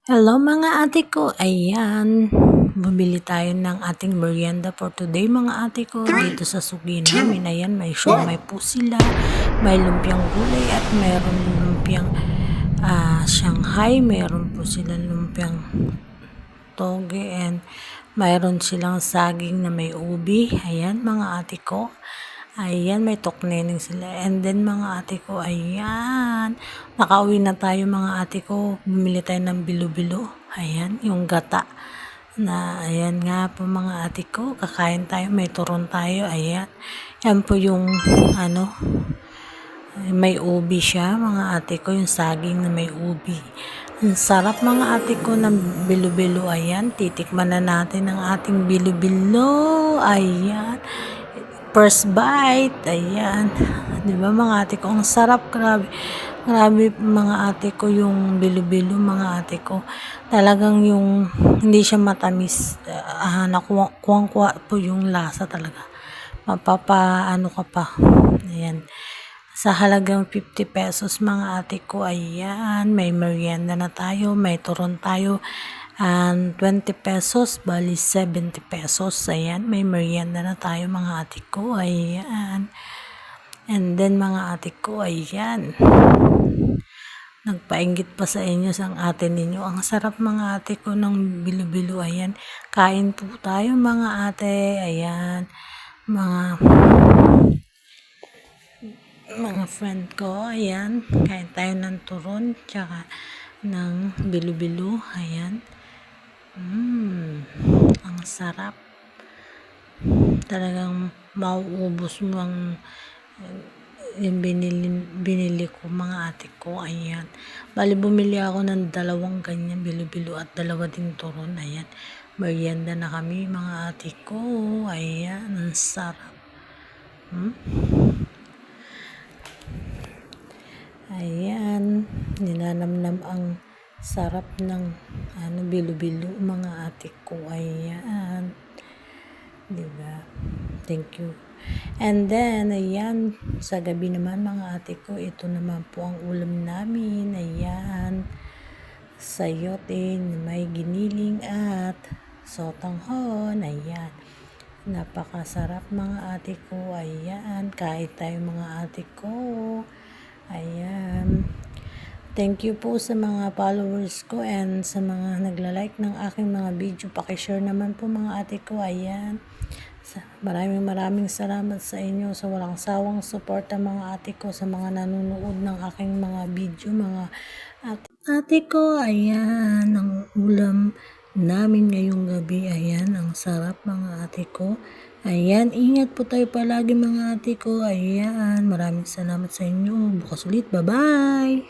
Hello mga ate ko, ayan, bumili tayo ng ating merienda for today mga ate ko dito sa suki namin. Ayan, may siomai po sila, may lumpiang gulay at mayroon lumpiang Shanghai, mayroon po silang lumpiang toge and mayroon silang saging na may ubi. Ayan mga ate ko. Ayan, may tokneneng sila. And then mga ate ko, ayan, nakauwi na tayo mga ate ko. Bumili tayo ng bilo-bilo. Ayan, yung gata. Ayan nga po mga ate ko. Kakain tayo, may turon tayo. Ayan, yan po yung may ubi siya mga ate ko. Yung saging na may ubi. Ang sarap mga ate ko ng bilo-bilo. Ayan, titikman na natin ang ating bilo-bilo. Ayan. First bite, ayan. 'Di ba mga ate ko, ang sarap, grabe. Grabe mga ate ko yung bilo-bilo mga ate ko. Talagang yung hindi siya matamis. Nakuwang-kuwa po yung lasa talaga. Mapapaano ka pa. Ayan. Sa halagang 50 pesos mga ate ko, ayan, may merienda na tayo, may turon tayo, and 20 pesos, bali 70 pesos, ayan, may merienda na tayo mga ate ko, ayan, and then mga ate ko, ayan, nagpainggit pa sa inyo sang ate ninyo, ang sarap mga ate ko ng bilo-bilo, ayan, kain po tayo mga ate, ayan, mga friend ko, ayan, kain tayo ng turon, tsaka ng bilo-bilo, ayan, ang sarap, talagang mauubos mo yung binili ko mga ate ko, ayan, bali bumili ako ng dalawang ganyan bilo-bilo at dalawa ding turon, ayan, merienda na kami mga ate ko, ayan, ang sarap. Ayan, ninanamnam ang sarap ng bilo-bilo mga ate ko. Ayan. Diba? Thank you. And then, ayan, sa gabi naman mga ate ko, ito naman po ang ulam namin. Ayan, sayote, may giniling at sotanghon. Ayan. Napakasarap mga ate ko. Ayan, kain tayo mga ate ko. Ayan. Thank you po sa mga followers ko and sa mga nagla-like ng aking mga video. Paki-share naman po mga ate ko. Ayan. Maraming salamat sa inyo sa walang sawang suporta mga ate ko, sa mga nanonood ng aking mga video mga ate ko. Ayan, ang ulam namin ngayong gabi. Ayan, ang sarap mga ate ko. Ayan, ingat po tayo palagi mga ate ko. Ayan, maraming salamat sa inyo. Bukas ulit. Bye-bye!